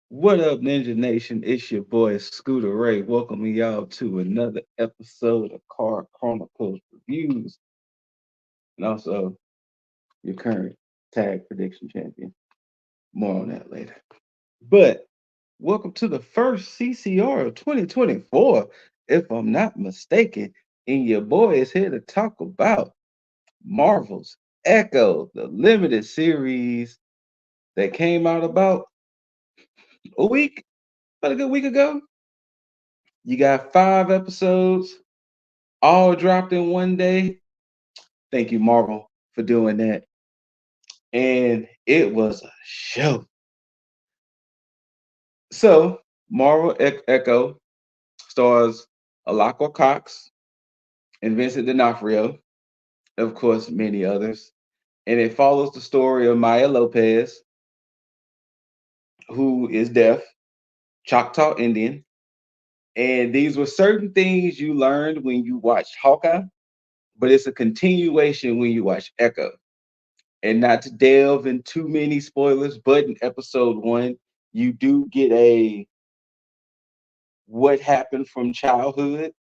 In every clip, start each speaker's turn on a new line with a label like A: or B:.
A: What up, Ninja Nation? It's your boy Scooter Ray. Welcoming y'all to another episode of Chronicles Reviews, and also your current tag prediction champion. More on that later. But welcome to the first CCR of 2024, if I'm not mistaken. And your boy is here to talk about Marvel's Echo, the limited series that came out about a week, about a good week ago. You got 5 episodes all dropped in one day. Thank you, Marvel, for doing that. And it was a show. So, Marvel Echo stars Alakwa Cox and Vincent D'Onofrio, of course, many others. And it follows the story of Maya Lopez, who is deaf, Choctaw Indian. And these were certain things you learned when you watched Hawkeye, but it's a continuation when you watch Echo. And not to delve in too many spoilers, but in episode 1, you do get a what happened from childhood,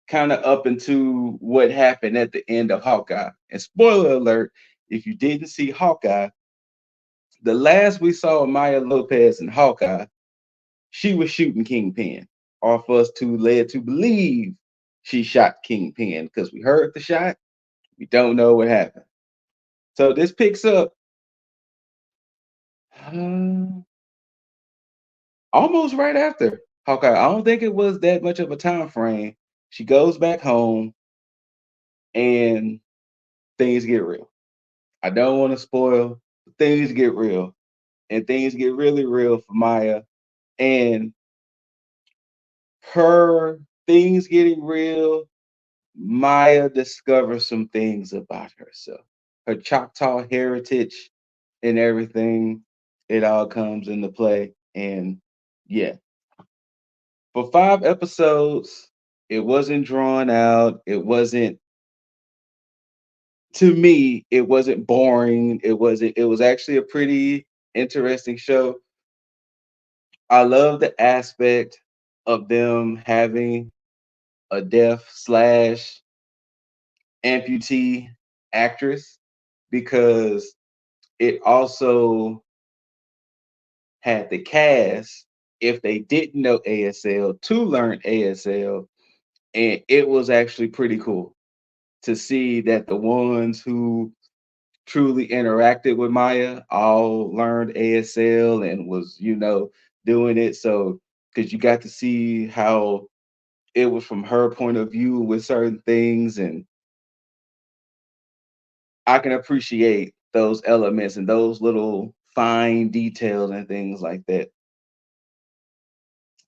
A: kind of up into what happened at the end of Hawkeye. And spoiler alert, if you didn't see Hawkeye, the last we saw of Maya Lopez in Hawkeye, she was shooting Kingpin, or for us to led to believe she shot Kingpin because we heard the shot, we don't know what happened. So this picks up uh, almost right after Hawkeye. I don't think it was that much of a time frame. She goes back home and things get real. I don't want to spoil, but things get real. And things get really real for Maya. And her things getting real, Maya discovers some things about herself. Her Choctaw heritage and everything, it all comes into play. And yeah, for 5 episodes, it wasn't drawn out. It wasn't, to me, it wasn't boring. It was actually a pretty interesting show. I love the aspect of them having a deaf slash amputee actress because it also had the cast, if they didn't know ASL, to learn ASL. And it was actually pretty cool to see that the ones who truly interacted with Maya all learned ASL and was, doing it. So, because you got to see how it was from her point of view with certain things, and I can appreciate those elements and those little fine details and things like that.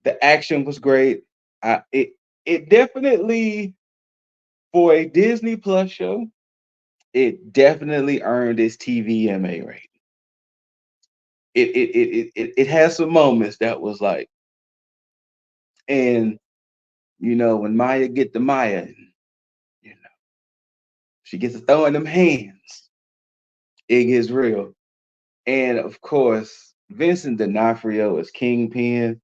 A: The action was great. It definitely, for a Disney Plus show, it definitely earned its TVMA rate. It has some moments that was like, and when Maya get to Maya, you know, she gets to throwing them hands. It gets real. And of course, Vincent D'Onofrio as Kingpin.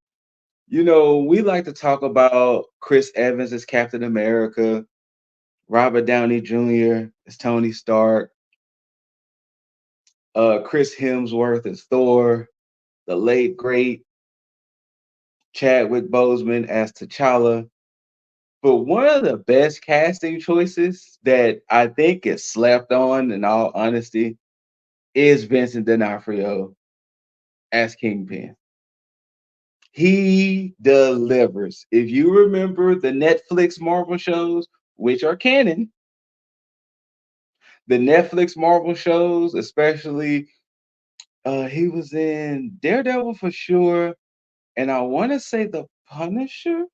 A: We like to talk about Chris Evans as Captain America, Robert Downey Jr. as Tony Stark, Chris Hemsworth as Thor, the late great Chadwick Boseman as T'Challa. But one of the best casting choices that I think is slept on, in all honesty, is Vincent D'Onofrio as Kingpin. He delivers. If you remember the Netflix Marvel shows, which are canon, the Netflix Marvel shows, especially, he was in Daredevil for sure, and I want to say The Punisher.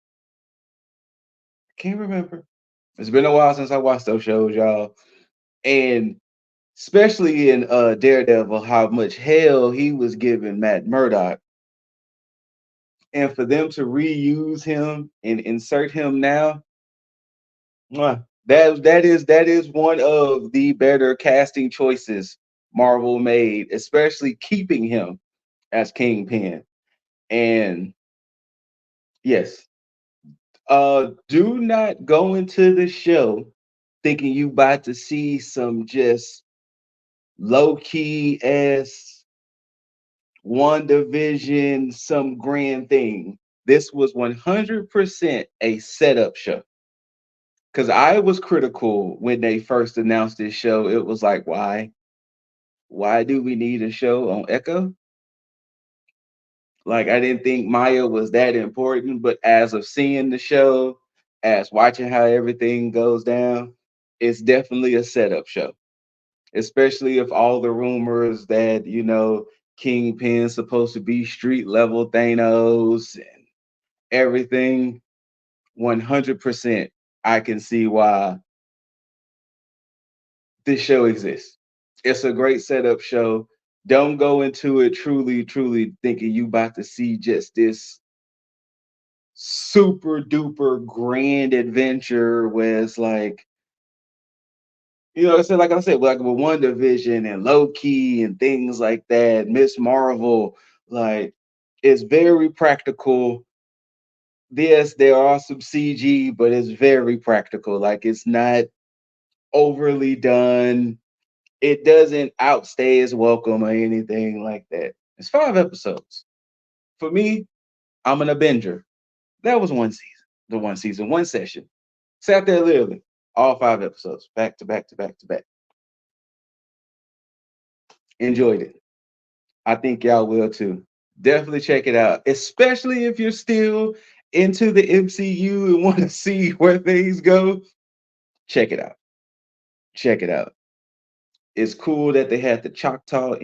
A: I can't remember. It's been a while since I watched those shows, y'all. And especially in Daredevil, how much hell he was giving Matt Murdock, and for them to reuse him and insert him now, that is one of the better casting choices Marvel made, especially keeping him as Kingpin. And yes, do not go into the show thinking you about to see some just low key ass one division, some grand thing. This was 100% a setup show. Because I was critical when they first announced this show. It was like, why? Why do we need a show on Echo? Like, I didn't think Maya was that important, but as of seeing the show, as watching how everything goes down, it's definitely a setup show. Especially if all the rumors that, Kingpin's supposed to be street level Thanos and everything, 100%, I can see why this show exists. It's a great setup show. Don't go into it truly thinking you about to see just this super duper grand adventure where it's like, like I said, like with One Division and Loki and things like that, Miss Marvel, like it's very practical. Yes, there are some CG, but it's very practical. Like it's not overly done. It doesn't outstay its welcome or anything like that. It's 5 episodes. For me, I'm an Avenger. That was one season. The one season, one session. Sat there literally all 5 episodes, back to back to back to back. Enjoyed it. I think y'all will too. Definitely check it out, especially if you're still into the MCU and want to see where things go. Check it out. Check it out. It's cool that they had the Choctaw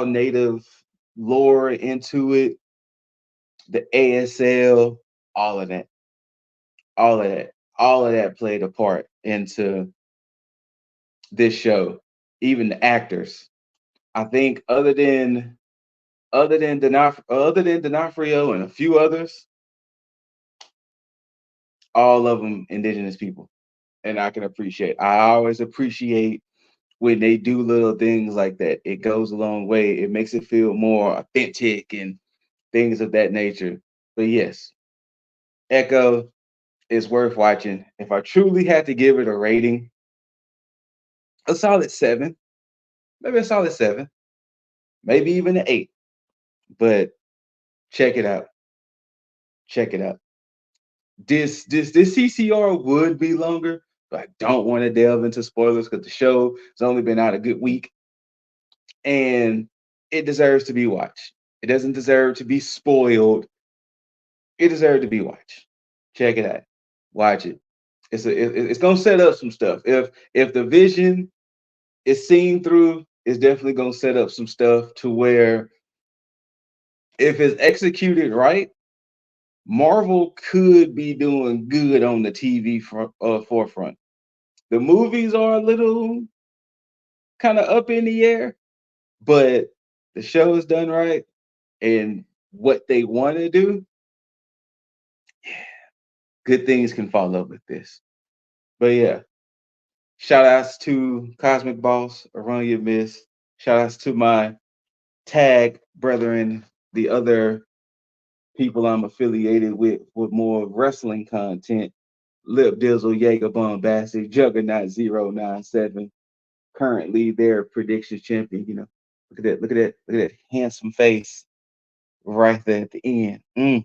A: Native lore into it, the ASL, all of that, all of that, all of that played a part into this show. Even the actors, I think, other than D'Onofrio and a few others, all of them indigenous people, and I can appreciate. I always appreciate when they do little things like that. It goes a long way. It makes it feel more authentic and things of that nature. But yes, Echo is worth watching. If I truly had to give it a rating, a solid 7, maybe a solid 7, maybe even an 8. But check it out. Check it out. This CCR would be longer, but I don't want to delve into spoilers because the show has only been out a good week, and it deserves to be watched. It doesn't deserve to be spoiled. It deserves to be watched. Check it out. Watch it. It's gonna set up some stuff. If the vision is seen through, it's definitely gonna set up some stuff to where if it's executed right, Marvel could be doing good on the TV forefront. The movies are a little kind of up in the air, but the show is done right and what they want to do, good things can follow with this. But yeah, shout outs to Cosmic Boss, Aronia Miss. Shout outs to my tag brethren, the other people I'm affiliated with more wrestling content. Lip Dizzle, Jaeger Bombastic, Juggernaut 097, currently their predictions champion. Look at that, look at that, look at that handsome face right there at the end.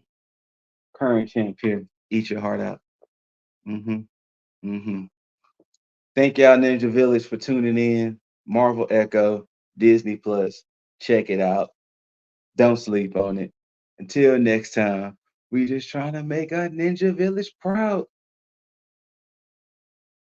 A: Current champion, eat your heart out. Mm-hmm. Mm-hmm. Thank y'all, Ninja Village, for tuning in. Marvel Echo, Disney Plus. Check it out. Don't sleep on it. Until next time, we just trying to make our Ninja Village proud.